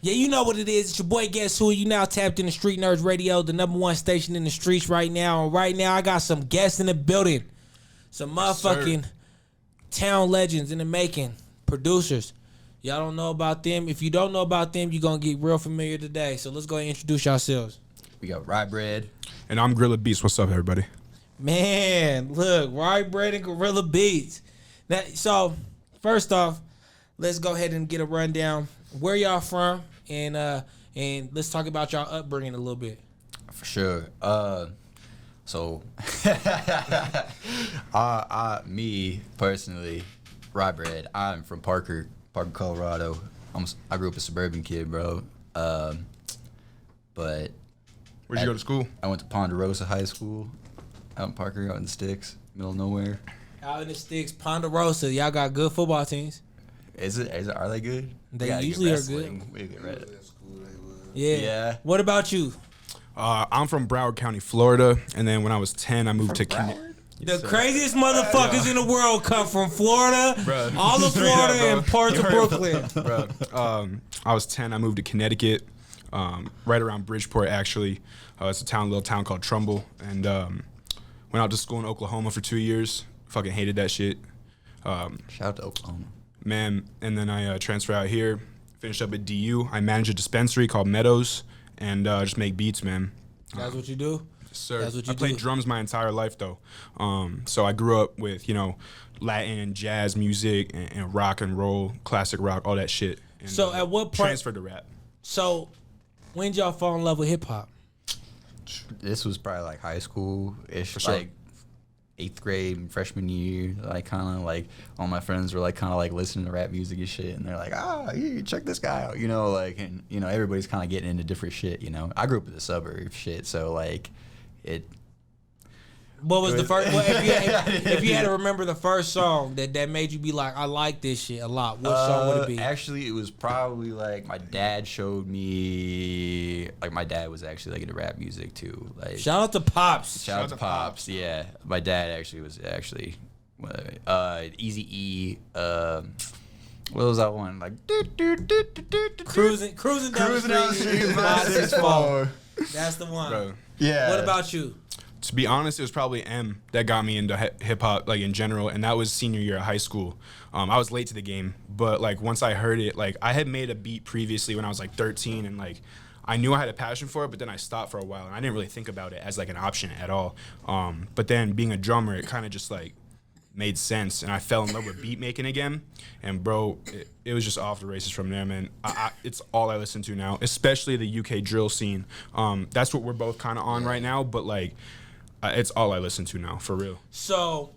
Yeah, you know what it is. It's your boy Guess Who. You now tapped into Streetnerdz Radio, the #1 station in the streets right now. And right now, I got some guests in the building. Some motherfucking town legends in the making. Producers. Y'all don't know about them. If you don't know about them, you're going to get real familiar today. So let's go ahead and introduce yourselves. We got Rye Bread. And I'm Grillabeatz. What's up, everybody? Man, look, Rye Bread and Grillabeatz. Now, so, first off, let's go ahead and get a rundown. Where y'all from? And let's talk about y'all upbringing a little bit. For sure. So, me personally, Rye Bread. I'm from Parker, Colorado. I grew up a suburban kid, bro. But where'd you go to school? I went to Ponderosa High School, out in Parker, out in the sticks, middle of nowhere. Out in the sticks, Ponderosa. Y'all got good football teams. Is it? Are they good? They usually are good. We get ready. Yeah. What about you? I'm from Broward County, Florida, and then when I was 10, I moved to Connecticut. The craziest motherfuckers in the world come from Florida, all of Florida and parts of Brooklyn. I was 10, I moved to Connecticut, right around Bridgeport, actually. It's a little town called Trumbull, and went out to school in Oklahoma for 2 years. Fucking hated that shit. Shout out to Oklahoma. Man, and then I transferred out here, finished up at DU. I manage a dispensary called Meadows, and just make beats, man. That's what you do? Yes, sir. That's what you I played drums my entire life, though. So I grew up with, Latin and jazz music and rock and roll, classic rock, all that shit. And, so at what point? Transferred to rap. So when did y'all fall in love with hip-hop? This was probably like high school-ish, sure. like 8th grade, freshman year. Like kind of like all my friends were like kind of like listening to rap music and shit, and they're like, you check this guy out, and everybody's kind of getting into different shit. I grew up in the suburbs, shit, so like it. What was the first? Well, if you had to remember the first song that made you be like, I like this shit a lot, what song would it be? Actually, it was probably like my dad showed me. Like my dad was actually like into rap music too. Like shout out to Pops. Shout out to Pops. Yeah, my dad actually was Easy E. What was that one? Like cruising down the street. That's the one. Bro. Yeah. What about you? To be honest, it was probably M that got me into hip hop, like in general, and that was senior year of high school. I was late to the game, but like once I heard it, like I had made a beat previously when I was like 13, and like I knew I had a passion for it, but then I stopped for a while, and I didn't really think about it as like an option at all. But then being a drummer, it kind of just like made sense, and I fell in love with beat making again, and bro, it was just off the races from there, man. It's all I listen to now, especially the UK drill scene. That's what we're both kind of on right now, but like. It's all I listen to now, for real. So,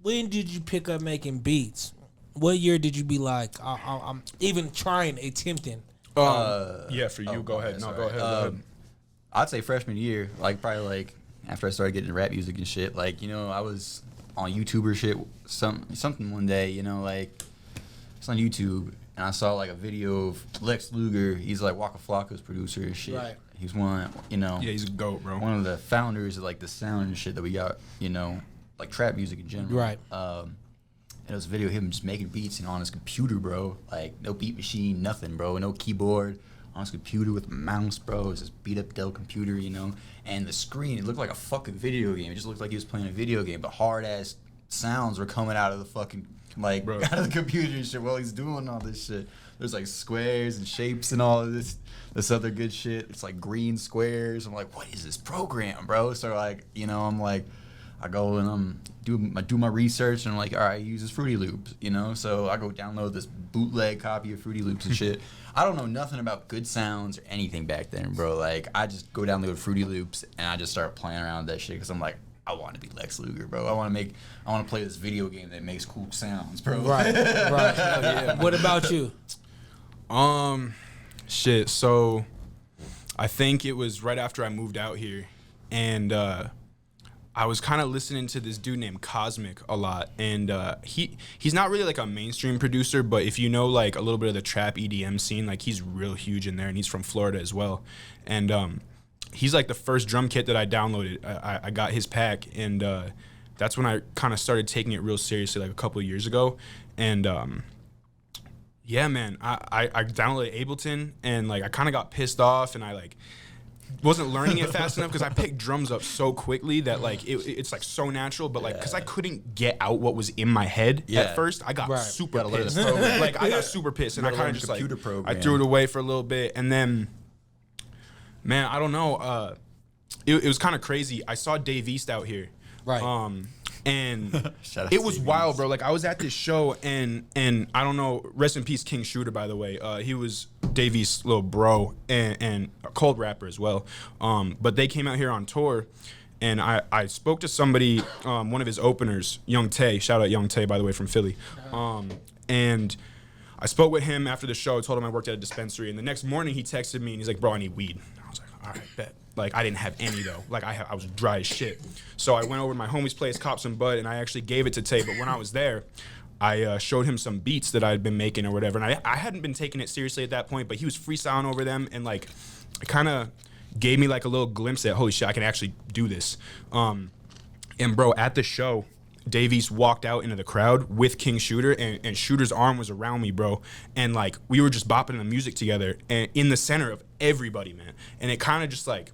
when did you pick up making beats? What year did you be like, I'm even attempting? Yeah, for you, go ahead. Go go ahead. I'd say freshman year, like probably like after I started getting into rap music and shit. Like, I was on YouTube or shit, something one day, like, it's on YouTube, and I saw like a video of Lex Luger. He's like Waka Flocka's producer and shit. Right. He's one, Yeah, he's a GOAT, bro. One of the founders of like the sound and shit that we got, like trap music in general. Right. And it was a video of him just making beats on his computer, bro. Like no beat machine, nothing, bro. No keyboard. On his computer with a mouse, bro. It was this beat up Dell computer, And the screen, it looked like a fucking video game. It just looked like he was playing a video game, but hard ass sounds were coming out of the fucking out of the computer and shit while he's doing all this shit. There's like squares and shapes and all of this other good shit. It's like green squares. I'm like, what is this program, bro? So like, I'm like, I go and do my research, and I'm like, all right, he uses Fruity Loops, So I go download this bootleg copy of Fruity Loops and shit. I don't know nothing about good sounds or anything back then, bro. Like I just go download Fruity Loops and I just start playing around with that shit because I'm like, I want to be Lex Luger, bro. I want to play this video game that makes cool sounds, bro. Right. Yeah. What about you? Shit. So, I think it was right after I moved out here, and I was kind of listening to this dude named Cosmic a lot, and he's not really like a mainstream producer, but if you know like a little bit of the trap EDM scene, like he's real huge in there, and he's from Florida as well, and he's like the first drum kit that I downloaded. I got his pack, and that's when I kind of started taking it real seriously, like a couple of years ago, and Yeah, man. I downloaded Ableton, and like I kind of got pissed off, and I like wasn't learning it fast enough because I picked drums up so quickly that like it's like so natural, but like because I couldn't get out what was in my head at first, I got super pissed. Like I got super pissed, and I kind of just like I threw it away for a little bit, and then man, I don't know. It was kind of crazy. I saw Dave East out here, and it was wild, bro. Like I was at this show, and I don't know. Rest in peace, King Shooter, by the way. He was Dave East's little bro and a cold rapper as well. But they came out here on tour, and I spoke to somebody, one of his openers, Young Tay. Shout out Young Tay, by the way, from Philly. And I spoke with him after the show. I told him I worked at a dispensary, and the next morning he texted me and he's like, "Bro, I need weed." I was like, "All right, bet." Like I didn't have any though. Like I was dry as shit. So I went over to my homie's place, copped some bud, and I actually gave it to Tay. But when I was there, I showed him some beats that I had been making or whatever, and I hadn't been taking it seriously at that point. But he was freestyling over them, and like it kind of gave me like a little glimpse at holy shit, I can actually do this. And bro, at the show, Dave East walked out into the crowd with King Shooter, and Shooter's arm was around me, bro. And like we were just bopping the music together, and in the center of everybody, man. And it kind of just like,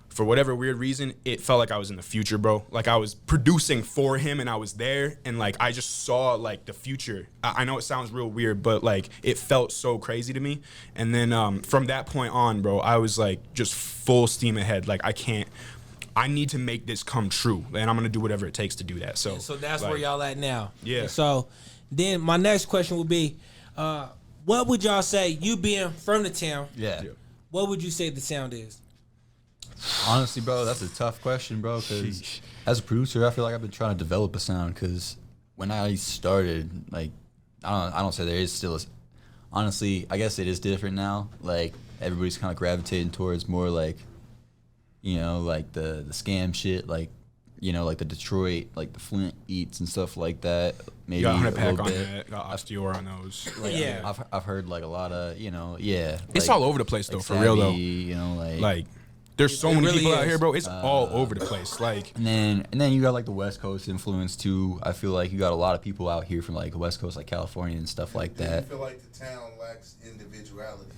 for whatever weird reason, it felt like I was in the future, bro. Like I was producing for him, and I was there, and like I just saw like the future. I know it sounds real weird, but like it felt so crazy to me. And then from that point on, bro, I was like just full steam ahead. Like I need to make this come true, and I'm gonna do whatever it takes to do that. So that's like, where y'all at now. Yeah. So then my next question would be, what would y'all say, you being from the town? Yeah. What would you say the sound is? Honestly, bro, that's a tough question, bro, because as a producer, I feel like I've been trying to develop a sound, because when I started, like, I don't say there is still honestly, I guess it is different now. Like, everybody's kind of gravitating towards more, like, you know, like the scam shit, like, you know, like the Detroit, like the Flint beats and stuff like that. Maybe got 100 a pack little on bit. that, got Osteor on those. Like, yeah. I've heard, like, a lot of, you know, It's like, all over the place, though, like for real, though. You know, Like, there's so many really people out is. here, bro. It's all over the place. Like, and then you got like the West Coast influence too. I feel like you got a lot of people out here from like the West Coast, like California and stuff like Do that. you feel like the town lacks individuality?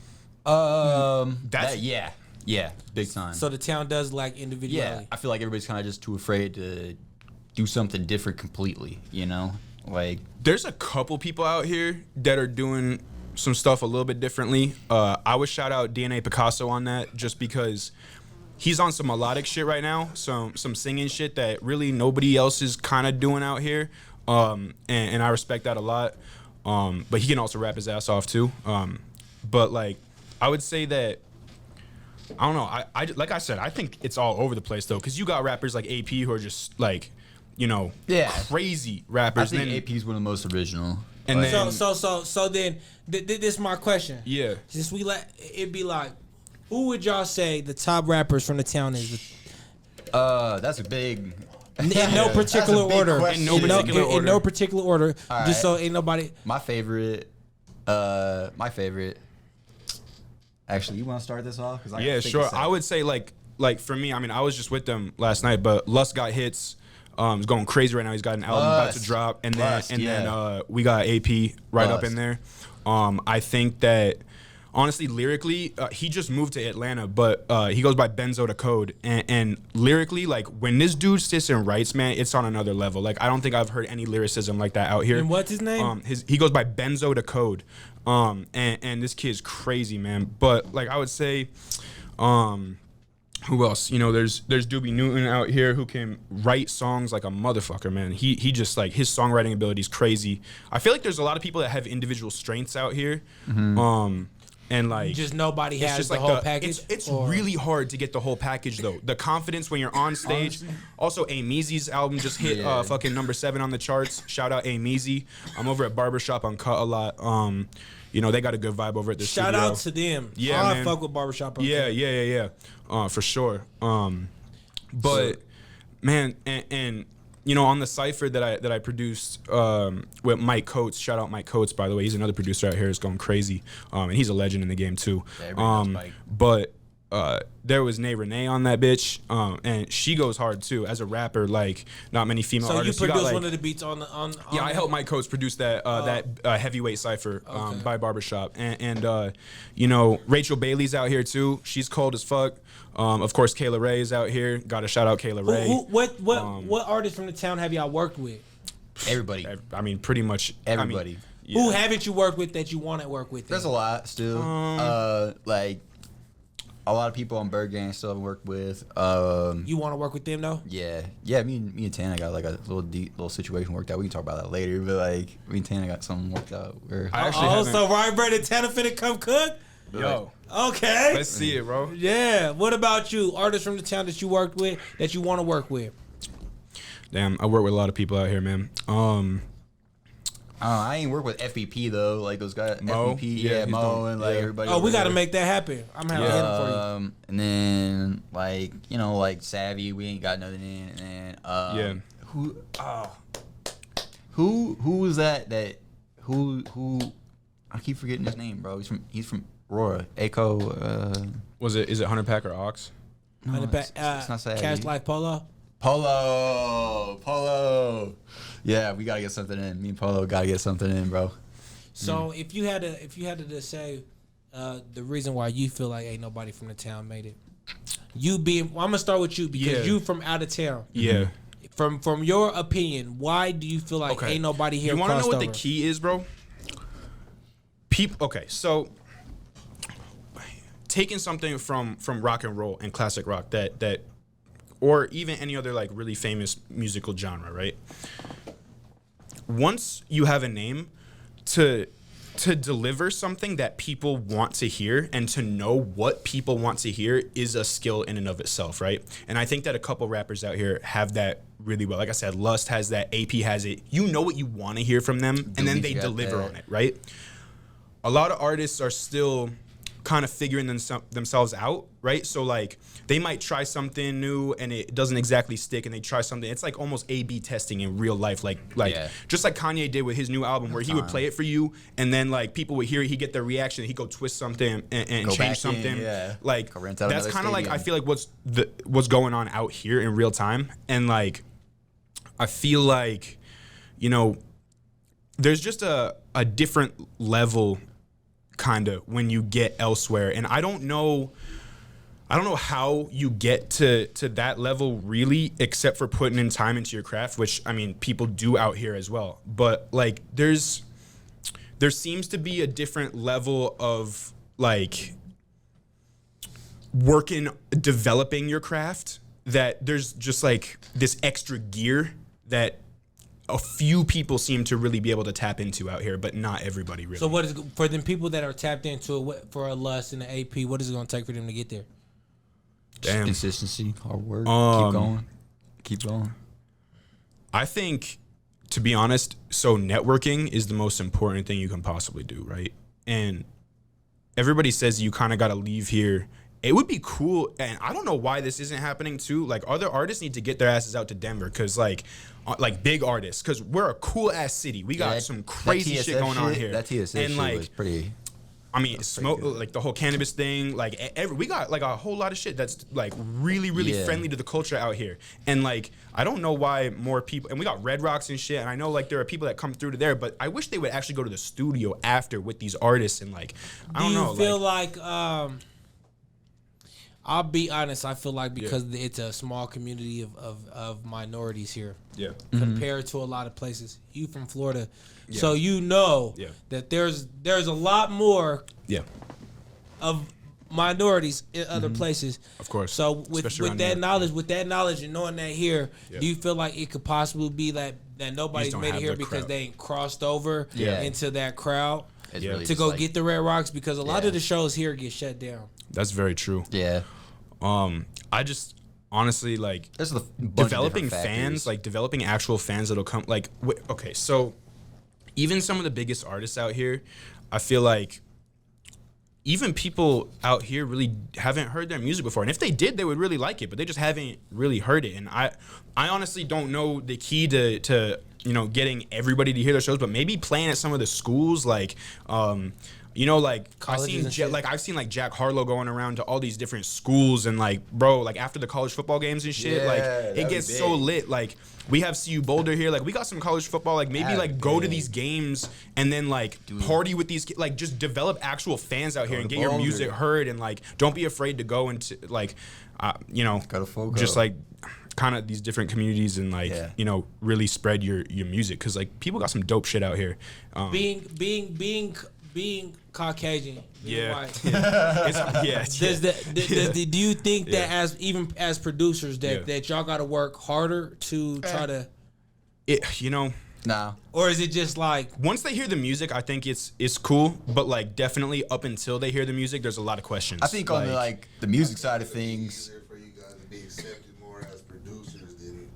Yeah, big time. So the town does lack individuality. Yeah, I feel like everybody's kind of just too afraid to do something different completely. You know, like there's a couple people out here that are doing some stuff a little bit differently. I would shout out DNA Picasso on that, just because he's on some melodic shit right now, some singing shit that really nobody else is kind of doing out here, and I respect that a lot. But he can also rap his ass off too. But like, I would say that, I don't know. I like I said, I think it's all over the place though, because you got rappers like AP who are just like, you know, crazy rappers. I think AP's one of the most original. And then, so then this is my question. Yeah. Since we it'd be like, who would y'all say the top rappers from the town is? That's a big. In no particular order. In no particular order. All Just right. so ain't nobody. My favorite. Actually, you want to start this off? Yeah, sure. I would say like for me, I mean, I was just with them last night, but Lust got hits. He's going crazy right now. He's got an album about to drop, and then we got AP right up in there. I think that honestly, lyrically, he just moved to Atlanta, but he goes by Benzo the Code, and lyrically, like when this dude sits and writes, man, it's on another level. Like I don't think I've heard any lyricism like that out here. And what's his name? He goes by Benzo the Code, and this kid's crazy, man. But like I would say, who else? You know, there's Doobie Newton out here who can write songs like a motherfucker, man. He just like his songwriting ability is crazy. I feel like there's a lot of people that have individual strengths out here. And like just nobody has just the like whole package. It's really hard to get the whole package though. The confidence when you're on stage. Also, Ameezy's album just hit fucking number 7 on the charts. Shout out Ameezy. I'm over at Barbershop on Cut a lot. You know, they got a good vibe over at the studio. Shout out to them. Yeah, I man. fuck with Barbershop. Yeah. For sure. But man, and you know, on the cipher that I produced with Mike Coates. Shout out Mike Coates, by the way. He's another producer out here. It's going crazy, and he's a legend in the game too. Yeah, Mike. But there was Nay Renee on that bitch, and she goes hard too as a rapper. Like not many female So artists. you produced got, like, one of the beats on yeah, I helped Mike Coates produce that heavyweight cipher by Barbershop, and you know, Rachel Bailey's out here too. She's cold as fuck. Of course, Kayla Ray is out here. Got to shout out Kayla Ray. What artists from the town have y'all worked with? Everybody. I mean, pretty much Everybody. I mean, yeah. Who haven't you worked with that you want to work with? There's a lot still. Like a lot of people on Bird Gang still haven't worked with. You want to work with them though? Yeah. Me and Tana got like a little situation worked out. We can talk about that later. But like me and Tana got something worked out. Where I actually haven't. So Ryan Bird and Tanner finna come cook? Yo, Okay. let's see it, bro. Yeah. What about you? Artists from the town that you worked with that you want to work with? Damn, I work with a lot of people out here, man. I ain't work with FBP though. Like those guys, Mo? FBP, Yeah, he's Mo, doing- and like yeah. everybody. Oh, we over got to there. make that happen. I'm having him for you. And then like you know like Savvy, we ain't got nothing in. And Yeah. Who was that? Who? I keep forgetting his name, bro. He's from Aurora. Echo. Is it Hunter Pack or Ox? No, And the it's not Savvy. Cash Life Polo. Polo. Yeah, we gotta get something in. Me and Polo gotta get something in, bro. So if you had to just say the reason why you feel like ain't nobody from the town made it, you being, I'm gonna start with you because Yeah. you from out of town. Yeah. From your opinion, why do you feel like ain't nobody here? You want to know what the over? key is, bro? People. Okay, so taking something from rock and roll and classic rock that or even any other like really famous musical genre, right? Once you have a name to deliver something that people want to hear and to know what people want to hear is a skill in and of itself, right? And I think that a couple rappers out here have that really well. Like I said, Lust has that, AP has it. You know what you want to hear from them, and then they deliver on it, right? A lot of artists are still kind of figuring themselves out, right? So like they might try something new and it doesn't exactly stick, and they try something. It's like almost A/B testing in real life, like just like Kanye did with his new album, where he would play it for you, and then like people would hear it, he'd get their reaction, he'd go twist something and change something. Like that's kind of like I feel like what's going on out here in real time, and like I feel like there's just a different level kind of when you get elsewhere, and I don't know how you get to that level really, except for putting in time into your craft, which I mean people do out here as well, but like there seems to be a different level of like developing your craft, that there's just like this extra gear that a few people seem to really be able to tap into out here, but not everybody really. So what is for them people that are tapped into it, for a Lust and the AP? What is it going to take for them to get there? Damn. Consistency, hard work, keep going. I think, to be honest, so networking is the most important thing you can possibly do, right? And everybody says you kind of got to leave here. It would be cool, and I don't know why this isn't happening too. Like other artists need to get their asses out to Denver, because like big artists, because we're a cool ass city. We got some crazy shit going on here. That TSS and shit like was pretty. I mean, smoke, like the whole cannabis thing, like we got like a whole lot of shit that's like really friendly to the culture out here. And like I don't know why more people, and we got Red Rocks and shit, and I know like there are people that come through to there, but I wish they would actually go to the studio after with these artists, and like I don't know. Do you feel like I'll be honest, I feel like because it's a small community of minorities here. Yeah. Compared to a lot of places. You from Florida. Yeah. So that there's a lot more of minorities in other places. Of course. So with that knowledge and knowing that here, do you feel like it could possibly be that nobody's made it here because they ain't crossed over into that crowd to go get the Red Rocks? Because a lot of the shows here get shut down. That's very true. Yeah. I just honestly like developing fans, like developing actual fans that'll come. Like, okay, so even some of the biggest artists out here, I feel like even people out here really haven't heard their music before, and if they did, they would really like it, but they just haven't really heard it. And I honestly don't know the key to getting everybody to hear their shows, but maybe playing at some of the schools, like, like I've seen like Jack Harlow going around to all these different schools, and like, bro, like after the college football games and shit, like it gets so lit. Like we have CU Boulder here, like we got some college football, like maybe like go to these games and then like party with these kids, like just develop actual fans out here and get your music heard, and like don't be afraid to go into like, just like kind of these different communities and like really spread your music, because like people got some dope shit out here. Being Caucasian, white. Do you think that as producers that y'all got to work harder to try to? Nah. Or is it just like once they hear the music, I think it's cool, but like definitely up until they hear the music, there's a lot of questions. I think on the music side of things, for you guys to be accepted more as producers than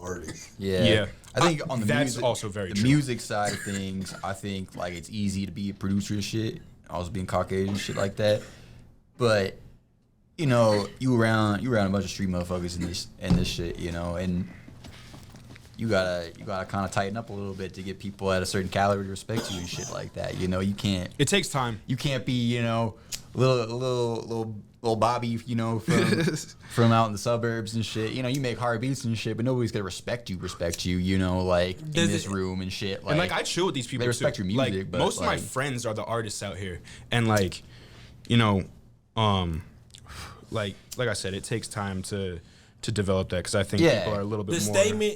artists. Yeah. I think on the that's also very true. Music side of things, I think like it's easy to be a producer and shit. Also being Caucasian and shit like that. But you around a bunch of street motherfuckers in this shit, and you gotta kind of tighten up a little bit to get people at a certain caliber to respect you and shit like that. You can't. It takes time. You can't be little Bobby, from out in the suburbs and shit. You make hard beats and shit, but nobody's gonna respect you, like in this room and shit. Like, and like I chill with these people. They respect your music, like, but most of my friends are the artists out here, and like, like I said, it takes time to develop that, because I think people are a little bit more.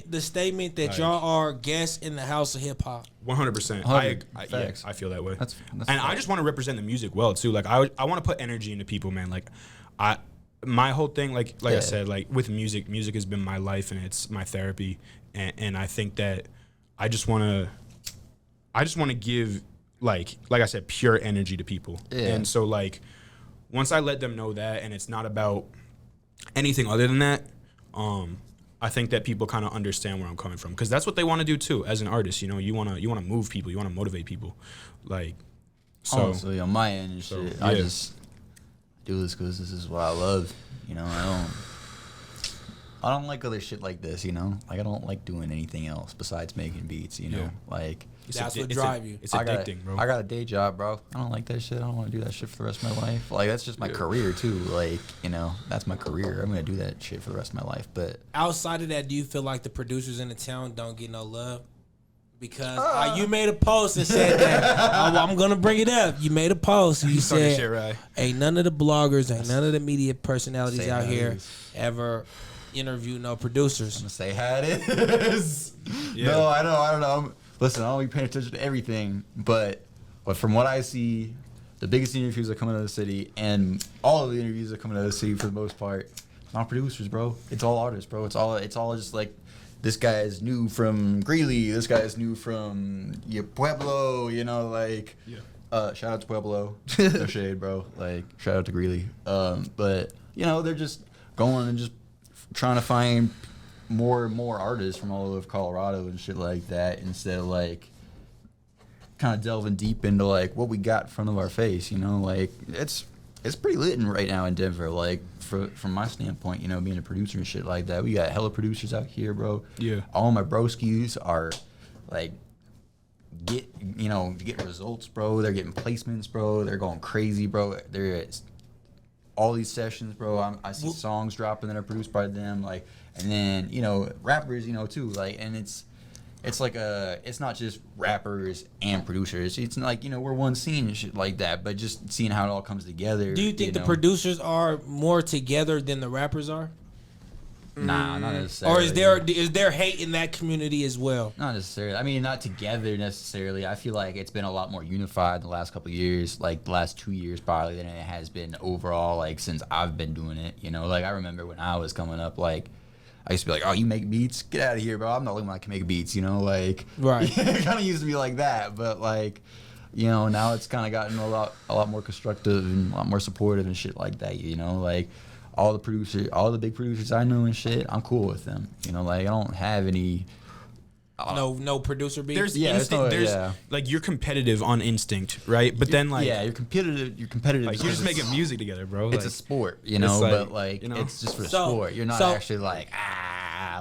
The statement that y'all are guests in the house of hip hop. 100%. I feel that way. That's I just want to represent the music well too. Like I want to put energy into people, man. Like my whole thing, like I said, like with music has been my life and it's my therapy, and I think that I just want to give like I said, pure energy to people. Yeah. And so like once I let them know that, and it's not about anything other than that, I think that people kind of understand where I'm coming from, because that's what they want to do too. As an artist, you want to move people, you want to motivate people, like. So honestly, on my end and shit, I just do this because this is what I love. I don't like other shit like this. Like I don't like doing anything else besides making beats. Like. That's what drive you. It's addicting, bro. I got a day job, bro. I don't like that shit. I don't want to do that shit for the rest of my life. Like, that's just my career, too. Like, that's my career. I'm going to do that shit for the rest of my life. But outside of that, do you feel like the producers in the town don't get no love? Because you made a post and said that. I'm going to bring it up. You made a post. You said, shit right. Ain't none of the bloggers, ain't none of the media personalities out here ever interview no producers. I'm going to say how it is. No, I don't know. Listen, I don't be paying attention to everything, but from what I see, the biggest interviews that come out of the city, and all of the interviews that come out of the city for the most part, it's not producers, bro. It's all artists, bro. It's all just like, this guy is new from Greeley, this guy is new from Pueblo, shout out to Pueblo. No shade, bro. Like, shout out to Greeley. But they're just going and just trying to find more and more artists from all over Colorado and shit like that, instead of like kind of delving deep into like what we got in front of our face. Like it's pretty lit right now in Denver. Like from my standpoint, being a producer and shit like that, we got hella producers out here, bro. Yeah. All my broskies are like get results, bro. They're getting placements, bro. They're going crazy, bro. They're at all these sessions, bro. I see songs dropping that are produced by them, like. And then, rappers, too, like, and it's like it's not just rappers and producers. It's like, we're one scene and shit like that, but just seeing how it all comes together. Do you think the producers are more together than the rappers are? Nah, not necessarily. Or is there hate in that community as well? Not necessarily. I mean, not together necessarily. I feel like it's been a lot more unified the last couple of years, like the last 2 years probably, than it has been overall, like, since I've been doing it. Like, I remember when I was coming up, like, I used to be like, oh, you make beats? Get out of here, bro. I'm not looking like I can make beats, like. Right. It kind of used to be like that, but, like, now it's kind of gotten a lot more constructive and a lot more supportive and shit like that, like. All the big producers I know and shit, I'm cool with them. Like, I don't have any. No producer beef. There's instinct. Like, you're competitive on instinct, right? But then like you're competitive. Like, you're just making music together, bro. It's a sport, but like it's just for sport. You're not actually like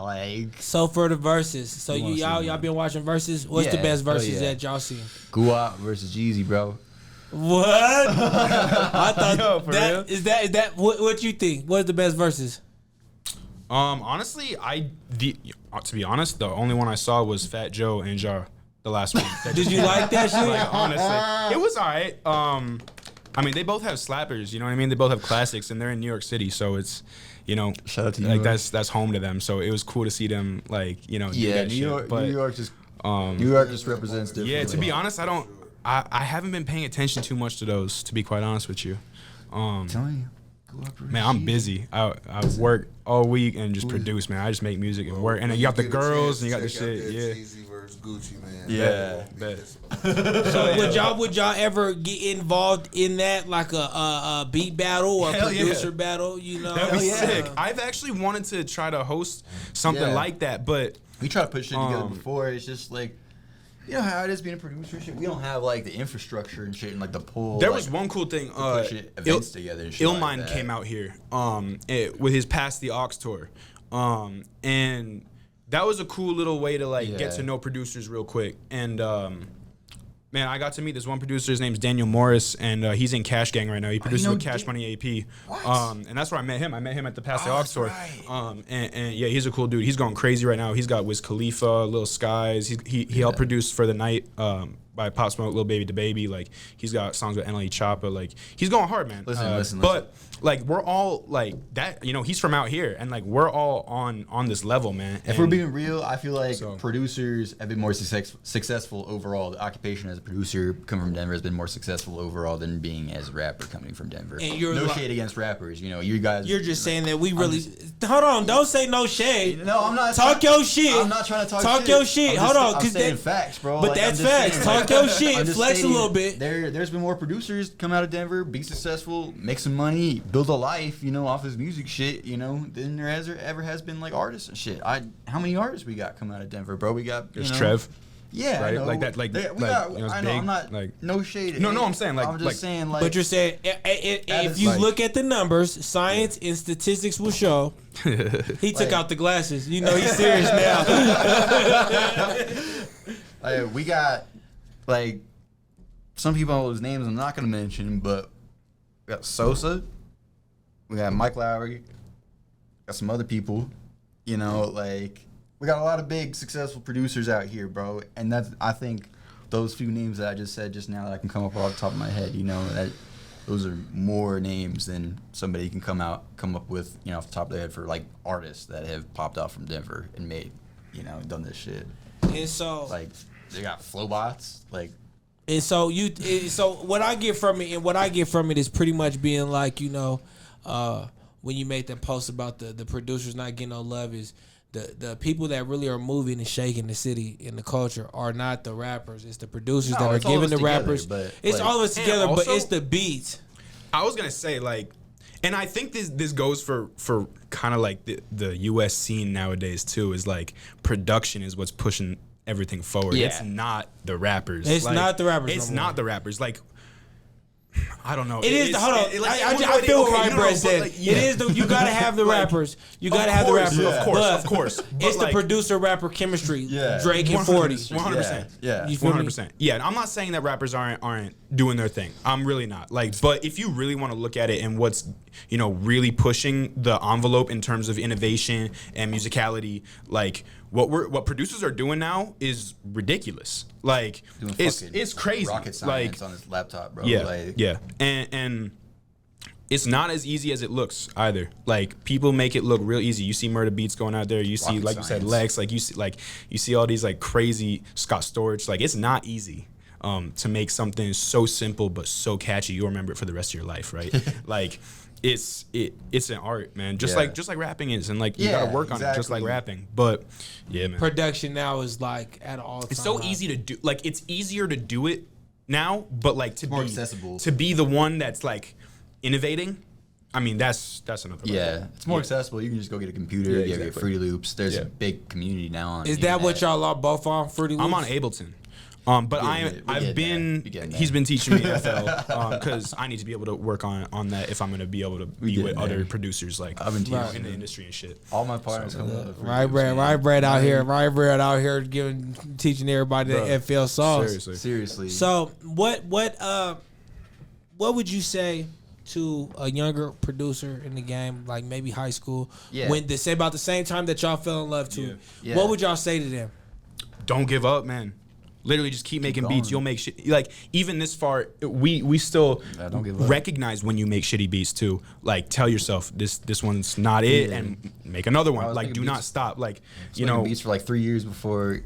like. So for the verses, so You wanna see y'all one? been watching verses. What's the Yeah, best hell verses yeah. that y'all seen? Guap versus Jeezy, bro. What? I thought Yo, for real? is that what you think? What's the best verses? Honestly, to be honest, the only one I saw was Fat Joe and Ja, the last one. Did you like that shit? Like, honestly, it was alright. I mean, they both have slappers. You know what I mean? They both have classics, and they're in New York City, so it's, you know, Shout out to New like York. that's home to them. So it was cool to see them, like, you know, do Yeah, that New shit. York. But, New York just represents different. yeah, to be honest, I haven't been paying attention too much to those. To be quite honest with you, I'm telling you. man, I'm busy. I work all week and just produce, man. I just make music and work, and then you got the girls and you got the shit. Yeah. Jeezy versus Gucci, man. Yeah. Bet. So would y'all ever get involved in that, like a beat battle or a Hell yeah. producer battle? You know, That'd be yeah. sick. I've actually wanted to try to host something Yeah. like that, but We try to put shit together before. It's just like, you know how it is being a producer and shit. We don't have like the infrastructure and shit and like the pull. there like, was one cool thing. push shit, events together and shit Illmind like that. came out here with his Pass the Aux tour, and that was a cool little way to like get Yeah. to know producers real quick. And man, I got to meet this one producer. His name's Daniel Morris, and he's in Cash Gang right now. He produces know with Cash Money AP. What? And that's where I met him. I met him at the Pass the Aux that's tour. right. And yeah, he's a cool dude. He's going crazy right now. He's got Wiz Khalifa, Lil Skies. He helped produce For the Night by Pop Smoke, Lil Baby Da Baby. Like, he's got songs with NLE Choppa. Like, he's going hard, man. Listen. But like, we're all like that. You know, he's from out here, and like, we're all on this level, man. If we're being real, I feel like So- producers have been more successful overall. The occupation as a producer coming from Denver has been more successful overall than being as a rapper coming from Denver. And you're no like- shade against rappers. You know, you guys. You're just saying that we really. Hold on, don't say no shade. No, I'm not. Talk your shit. I'm not trying to talk Talk shit. your shit. I'm Hold on, I'm 'cause saying that- facts, bro. but Like, that's I'm just facts. saying, Talk like, your shit. I'm just Flex a stating little bit. There's been more producers come out of Denver, be successful, make some money, build a life, you know, off his music shit, you know, than there ever has been like artists and shit. How many artists we got come out of Denver, bro? We got There's you know, Trev. Yeah, I Right? know. Like that, like- we like, got, you know, it's I know. big, I'm not like- no shade. No, I'm saying, like- I'm just like- saying like. But you're saying if is you like- look at the numbers, science and statistics will show. He took Like- out the glasses. You know he's serious now. Like, we got like some people whose names I'm not gonna mention, but we got Sosa, we got Mike Lowry, got some other people, you know, like we got a lot of big successful producers out here, bro. And that's, I think those few names that I just said just now that I can come up off the top of my head, you know, that those are more names than somebody can come up with, you know, off the top of their head for like artists that have popped out from Denver and made, you know, done this shit. And so Like they got Flowbots, like so what I get from it is pretty much being like, you know, when you made that post about the producers not getting no love, is the people that really are moving and shaking the city and the culture are not the rappers. It's the producers that are it's all of giving us the together, rappers. but, It's like- all of us And together, but also- it's the beats. I was gonna say, like, and I think this goes for kind of like the U.S. scene nowadays too. Is like production is what's pushing everything forward. Yeah. It's not the rappers. It's Like, not the rappers It's no more. not the rappers. Like, I don't know. It is. Hold on. I feel what Ryan Brett said. It is. You gotta have the rappers. You gotta have the rappers. Of course, But of course. It's the like, producer rapper chemistry. Yeah. Drake and 40. 100%. Yeah. You feel me? 100%. Yeah, and I'm not saying that rappers aren't doing their thing. I'm really not. Like, but if you really want to look at it and what's, you know, really pushing the envelope in terms of innovation and musicality, like what producers are doing now is ridiculous. Like, Doing it's fucking crazy. rocket science Like, on his laptop, bro. yeah, Like, yeah, and it's not as easy as it looks either. Like, people make it look real easy. You see Murder Beats going out there. You see, Rocket like you said, science. Lex. You see all these like crazy Scott Storch. Like, it's not easy to make something so simple but so catchy. You'll remember it for the rest of your life, right? Like, it's an art, man. Just Yeah. like rapping is, and like you Yeah, gotta work on it just like exactly. rapping. But yeah, man. Production now is like at all. It's so easy to do. Like, it's easier to do it now, but like to more be accessible. to be the one that's like innovating. I mean, that's another. yeah, level. it's more Yeah. accessible. You can just go get a computer, Yeah, you exactly. get Fruity Loops. There's Yeah. a big community now on Is the that what internet. y'all are both on? Fruity Loops? I'm on Ableton. But he's been teaching me FL because I need to be able to work on that if I'm gonna be able to be with other producers like I've been in the industry and shit. All my partners come up. Ryan Bread out here teaching everybody the FL songs. Seriously. So what would you say to a younger producer in the game, like maybe high school, when they say about the same time that y'all fell in love too? Yeah. What would y'all say to them? Don't give up, man. Literally, just keep making beats. You'll make shit. Like even this far, we still recognize when you make shitty beats too. Like tell yourself this one's not it, and make another one. Like do not stop. Like beats for like 3 years before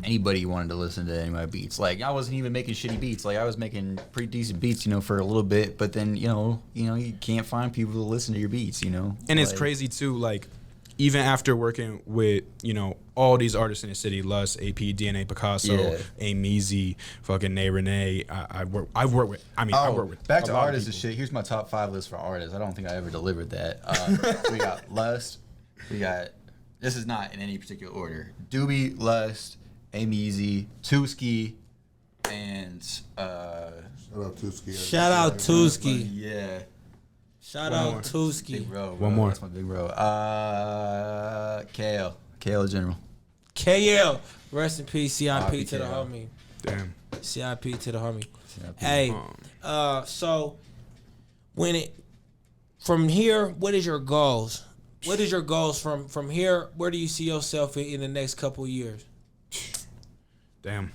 anybody wanted to listen to any of my beats. Like I wasn't even making shitty beats. Like I was making pretty decent beats, for a little bit. But then you can't find people to listen to your beats. And it's crazy too. Like even after working with all these artists in the city, Lus, AP, DNA, Picasso, Ameezy, fucking Nay Renee. I've worked with. I work with. Back to artists and shit. Here's my top 5 list for artists. I don't think I ever delivered that. We got Lust. We got. This is not in any particular order. Doobie, Lust, Ameezy, Tooski, and Shout out Tooski. Yeah. Shout out Tooski. Big bro. One more. That's my big bro. KL General. KL. Rest in peace. CIP to the KL. homie. Damn. CIP to the homie. CIP. Hey, so from here, what is your goals? What is your goals from here? Where do you see yourself in the next couple of years? Damn.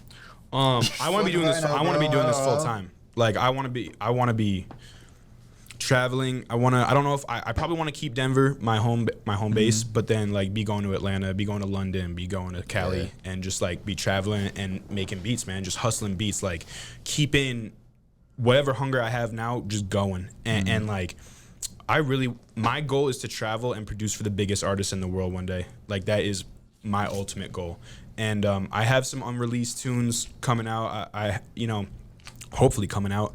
I want to be doing this. I want to be doing this full time. Like I want to be traveling. I don't know if I probably want to keep Denver, my home base, but then like be going to Atlanta, be going to London, be going to Cali, and just like be traveling and making beats, man. Just hustling beats, like keeping whatever hunger I have now, just going. And like my goal is to travel and produce for the biggest artists in the world one day. Like that is my ultimate goal. And I have some unreleased tunes coming out. Hopefully coming out.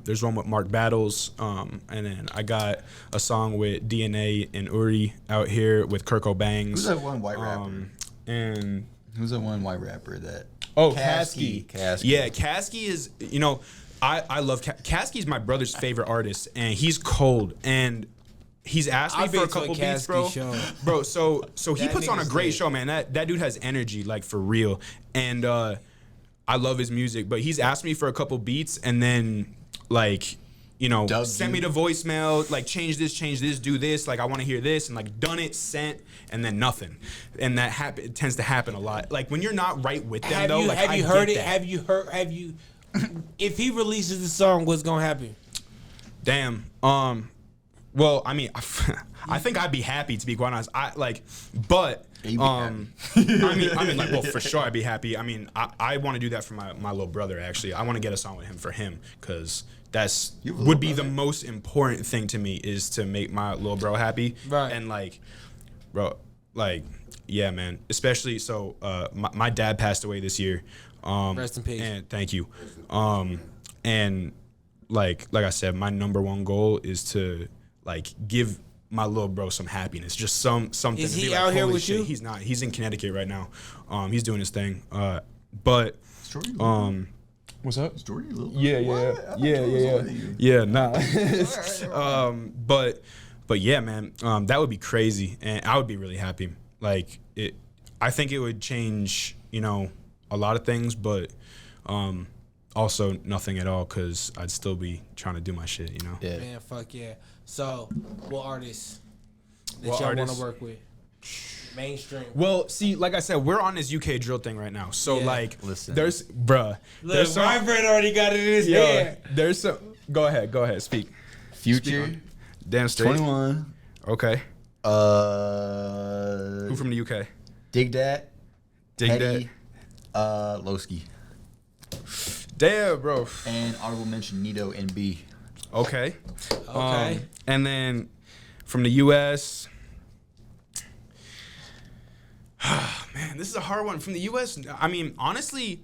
There's one with Mark Battles, and then I got a song with DNA and Uri out here with Kirko Bangs. Who's that one white rapper? And who's that one white rapper that? Oh, Kasky. Yeah, Kasky is. I love Kasky's my brother's favorite artist, and he's cold and. He's asked me for a couple beats, bro. Bro, so he puts on a great show, man. That dude has energy, like for real. And I love his music, but he's asked me for a couple beats and then like, send me the voicemail, like change this, do this, like I want to hear this, and like done it, sent, and then nothing. And that it tends to happen a lot. Like when you're not right with them though, like have you heard it? Have you if he releases the song, what's gonna happen? Damn. Well, I mean, I think I'd be happy, to be quite honest. Like, but I mean, like, well, for sure I'd be happy. I mean, I want to do that for my little brother. Actually, I want to get a song with him for him because would be the most important thing to me is to make my little bro happy. Right. And like, bro, like, yeah, man. Especially so, my dad passed away this year. Rest in peace. And thank you. And like I said, my number one goal is to like give my little bro some happiness, just something. Is to he be like, out here holy with shit. you? He's not. He's in Connecticut right now. He's doing his thing. But what's up? Jordy, Yeah, nah. But yeah, man, that would be crazy, and I would be really happy. Like it, I think it would change, a lot of things, but also nothing at all, because I'd still be trying to do my shit, Yeah. Man, fuck yeah. So, what artists that What y'all want artists? to work with? Mainstream. Well, see, like I said, we're on this UK drill thing right now. So, Yeah. like, Listen. there's, bruh. Look, there's some, my friend already got it in his hand. there's some, go ahead, speak. Future. Damn straight. 21. Okay. Who Who from the UK? Dig That. Dig Petty, Lowski. Damn, bro. And honorable mention Nito and B. Okay. Okay. And then from the US, man, this is a hard one. From the US, I mean, honestly,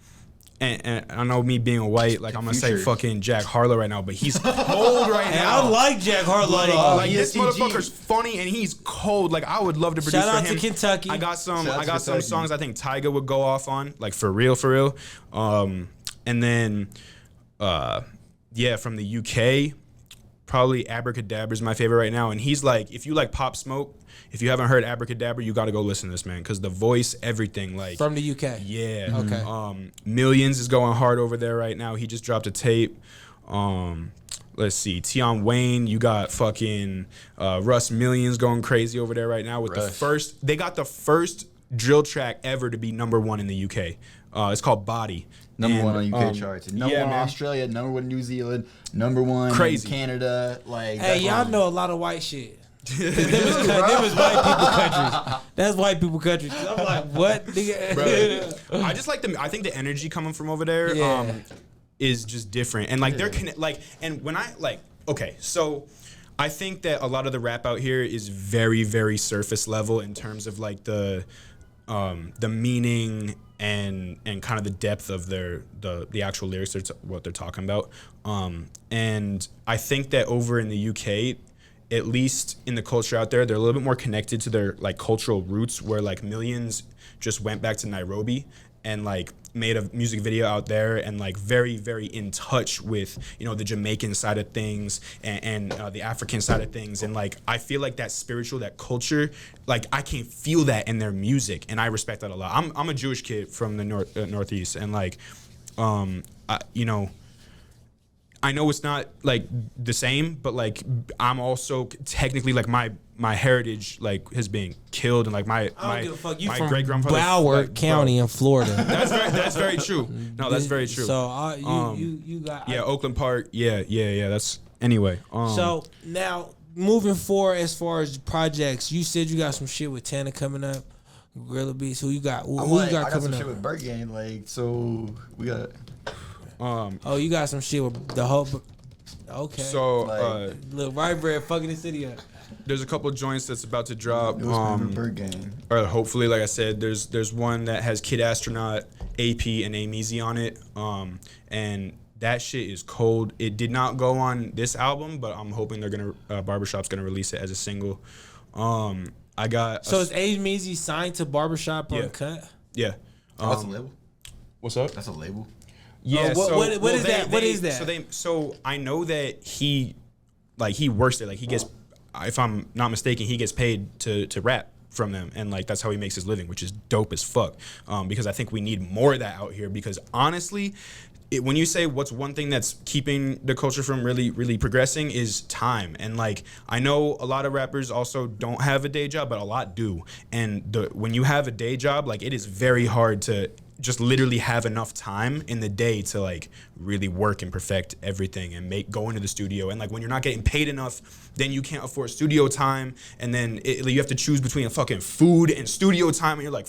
and I know me being white, like I'm gonna say Future. fucking Jack Harlow right now, but he's cold right Hey, now. I like Jack Harlow. Like this ESTG. motherfucker's funny and he's cold. Like I would love to produce Shout out for him. to Kentucky. I got some Shout out to some Kentucky. songs I think Tyga would go off on, like for real. And then yeah, from the UK, probably Abracadabra is my favorite right now. And he's like, if you like Pop Smoke, if you haven't heard Abracadabra, you got to go listen to this, man, because the voice, everything, like From the UK. yeah. Okay. Millions is going hard over there right now. He just dropped a tape. Let's see, Tion Wayne. You got fucking Russ Millions going crazy over there right now with Russ. the first. They got the first drill track ever to be #1 in the UK. It's called Body. Number one on UK um, charts. Number yeah, one in man. Australia, number one in New Zealand, number one Crazy. in Canada. Like, Hey, y'all know a lot of white shit. Them was white people countries. That's white people countries. I'm like, what? Nigga? I just like the. I think the energy coming from over there Yeah. is just different, and like they're like. And when I like, okay, so I think that a lot of the rap out here is very, very surface level in terms of like the meaning and kind of the depth of the actual lyrics, what they're talking about. And I think that over in the UK, at least in the culture out there, they're a little bit more connected to their like cultural roots, where like Millions just went back to Nairobi and like made a music video out there and like very, very in touch with, you know, the Jamaican side of things and the African side of things. And like, I feel like that spiritual, that culture, like I can feel that in their music, and I respect that a lot. I'm a Jewish kid from the Northeast, and like, you know, I know it's not like the same, but like I'm also technically like my heritage like has been killed, and like I don't give a fuck. You my from great-grandfather, Broward like, County in Florida. That's very true. No, that's very true. So you got Yeah, Oakland Park. Yeah. That's anyway. So now moving forward, as far as projects, you said you got some shit with Tana coming up, Grillabeatz. Who you got? Who you got I got coming some up? shit with Burt Gang. Like, so we got. Oh, you got some shit with the whole. Okay. So like- Little right bread fucking the city up. there's a couple joints that's about to drop. Burt Gang. Or hopefully, like I said, there's one that has Kid Astronaut, AP, and Ameezy on it. And that shit is cold. It did not go on this album, but I'm hoping they're gonna Barbershop's gonna release it as a single. I got. So is Ameezy signed to Barbershop Yeah. Uncut? Yeah. That's a label. What's up? That's a label. Yeah. what is that? What is that? So I know that he works there. Like he gets, if I'm not mistaken, he gets paid to rap from them, and like that's how he makes his living, which is dope as fuck. Because I think we need more of that out here. Because honestly, when you say what's one thing that's keeping the culture from really, really progressing is time. And like I know a lot of rappers also don't have a day job, but a lot do. And when you have a day job, like it is very hard to just literally have enough time in the day to like really work and perfect everything and go into the studio. And like when you're not getting paid enough, then you can't afford studio time, and then you have to choose between a fucking food and studio time, and you're like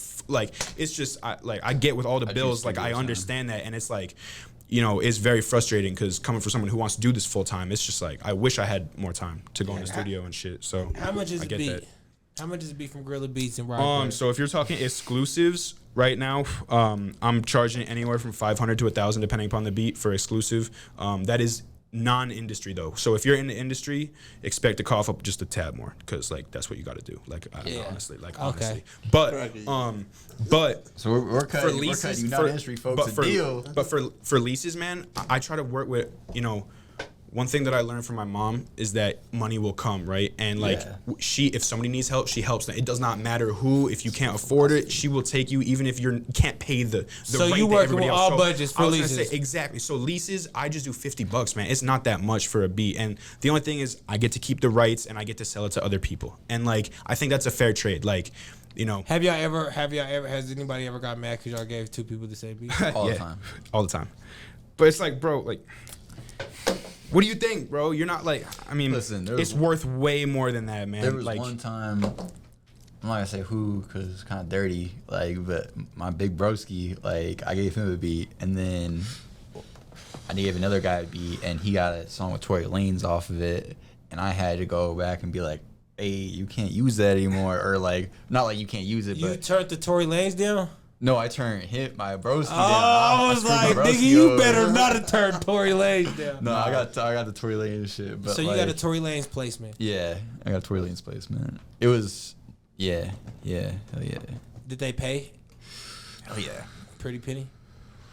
it's just I get with all the bills, like I understand that, and it's like, you know, it's very frustrating because coming from someone who wants to do this full time, it's just like I wish I had more time to go in the studio and shit. So How much is I it get beat? that. How much is it beat from Grillabeatz and Rock? So if you're talking exclusives right now, I'm charging anywhere from $500 to $1,000 depending upon the beat for exclusive. That is non-industry though. So if you're in the industry, expect to cough up just a tad more, because like that's what you got to do. Like honestly, honestly. But So we're cutting, for leases, we're cutting you not industry folks a deal. But for leases, man, I try to work with, you know, one thing that I learned from my mom is that money will come, right? And like if somebody needs help, she helps them. It does not matter who. If you can't afford it, she will take you, even if you can't pay the So rent you that working everybody with else. all budgets for I was gonna leases. say, exactly. So leases, I just do $50, man. It's not that much for a beat, and the only thing is I get to keep the rights and I get to sell it to other people. And like I think that's a fair trade. Like, you know, Has anybody ever got mad because y'all gave two people the same beat? All the time. all the time. But it's like, bro, like, what do you think, bro? You're not like, I mean, Listen, it's worth way more than that, man. There was like, one time, I'm not gonna say who because it's kind of dirty, like, but my big broski, like, I gave him a beat, and then I gave another guy a beat, and he got a song with Tory Lanez off of it, and I had to go back and be like, hey, you can't use that anymore, or like, not like you can't use it, You but turned the Tory Lanez down? No, I turned hit my broski down. I was screwed my like, broski nigga, you over. better not have turned Tory Lanez down. No, I got the Tory Lanez shit. But So you like, got a Tory Lanez placement. Yeah, I got a Tory Lanez placement. It was, hell yeah. Did they pay? Hell yeah. Pretty penny?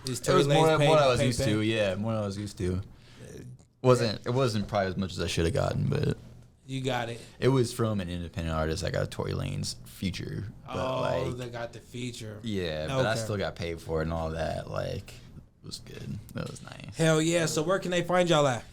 Is It Tory was more Lanez than what I was pay, used pay? to. Yeah, more than I was used to. It wasn't probably as much as I should have gotten, but You got it. it was from an independent artist. I got a Tory Lanez feature. But They got the feature. yeah, but I Okay. still got paid for it and all that. Like, it was good. That was nice. Hell yeah. So where can they find y'all at?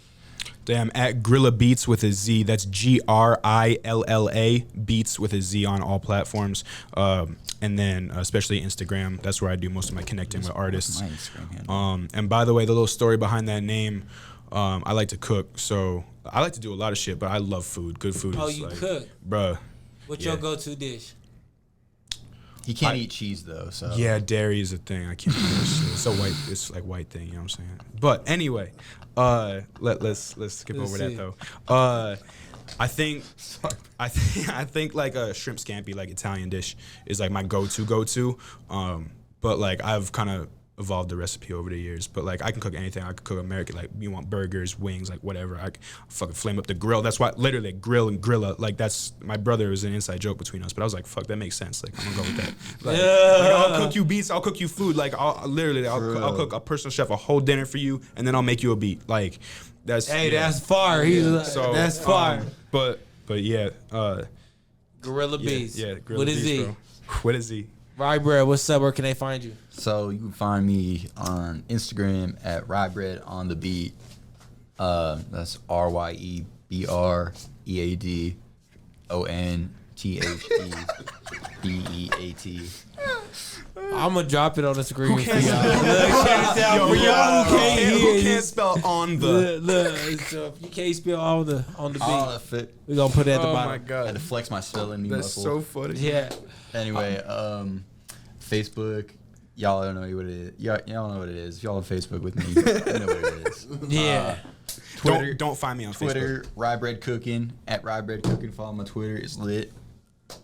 Damn, at Grillabeatz with a Z. That's GRILLA Beats with a Z on all platforms. And then especially Instagram. That's where I do most of my connecting with artists. My Instagram handle. And by the way, the little story behind that name, I like to cook. So I like to do a lot of shit, but I love food. Good food. Oh, is you like, cook? Bruh. What's Yeah. your go-to dish? He can't eat cheese though, so Yeah, dairy is a thing. I can't do this shit. It's like white thing, you know what I'm saying? But anyway, let's skip Let's over see. that though. I think like a shrimp scampi, like Italian dish, is like my go-to. But like I've kind of evolved the recipe over the years. But like I can cook anything. I can cook American, like you want burgers, wings, like whatever. I can fucking flame up the grill. That's why literally grill and grilla. Like that's my brother was an inside joke between us. But I was like, fuck, that makes sense. Like I'm gonna go with that. Like, I'll cook you beats. I'll cook you food. Like I'll cook a personal chef a whole dinner for you, and then I'll make you a beat. Like that's That's fire. So That's fire. But yeah, Gorilla Beats. Yeah, Gorilla What is Beats, he? bro. What is he? Right, bro. What's up? Where can they find you? So you can find me on Instagram at Rybread on the Beat. That's RYEBREADONTHEBEAT. I'm gonna drop it on the screen for can't y'all. Look, check this out for y'all who can't hear. Who can't spell on the? Look, so if you can't spell on the Oh, beat, fit. we're gonna put it at the Oh bottom. my I had god, to flex my spelling that's muscle. so funny. Yeah. Anyway, Facebook. Y'all don't know what it is. Y'all know what it is. If y'all on Facebook with me, you know what it is. Yeah. Twitter. Don't find me on Twitter, Rybread Cooking, at Rybread Cooking. Follow my Twitter, it's lit.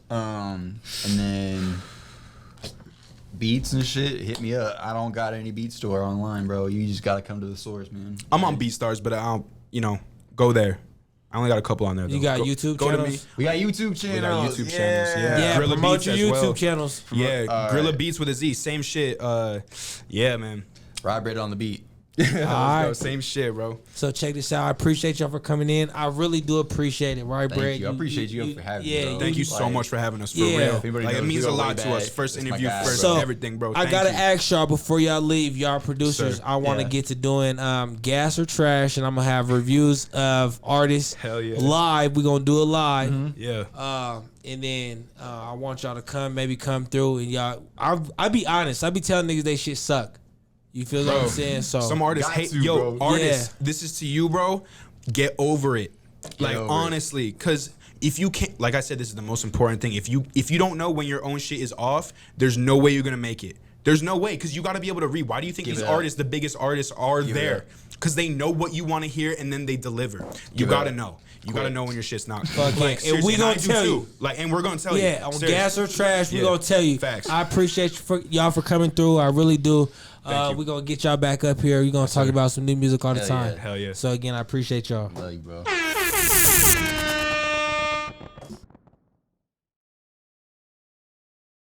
And then beats and shit, hit me up. I don't got any beat store online, bro. You just gotta come to the source, man. I'm on BeatStars, but I don't, go there. I only got a couple on there. You though. got YouTube go channels? to me. We got YouTube channels. We got YouTube channels. Yeah, Yeah, Gorilla promote Beats your as YouTube well. channels. Yeah, All Gorilla right. Beats with a Z. Same shit. Yeah, man. Rybread on the Beat. Let's go. right. Same shit, bro. So check this out. I appreciate y'all for coming in. I really do appreciate it, right, Thank Brad? you. I appreciate you for having me, bro. Thank you so Like, much for having us, for Yeah. real. If anybody Like, it knows, means we a go way lot to us. back. First That's my interview, guy, first bro. everything, bro. I Thank gotta you. ask y'all before y'all leave, y'all producers. Sir. I want to Yeah. get to doing gas or trash, and I'm gonna have reviews of artists. Hell yeah. Live. We're gonna do it live. Yeah. And then I want y'all to maybe come through, and y'all. I be honest. I be telling niggas they shit suck. You feel what I'm saying? So Some artists Got hate. to, Yo, bro. artists, Yeah. this is to you, bro. Get over it. Like over it. honestly, because if you can't, like I said, this is the most important thing. If you don't know when your own shit is off, there's no way you're gonna make it. There's no way, because you got to be able to read. Why do you think Give these it up. artists, the biggest artists, are Give it there? up. Because they know what you want to hear and then they deliver. You Give it gotta up. know. You gotta know when your shit's not. Fuck yeah. And seriously, we gonna I do tell too. you. Like, and we're gonna tell you. yeah, on Seriously. gas or trash, we Yeah. gonna tell you. Facts. I appreciate y'all for coming through. I really do. Thank you. We're gonna get y'all back up here. We're gonna talk about some new music all the Hell time. yeah. Hell yeah. So again, I appreciate y'all. Love you, bro.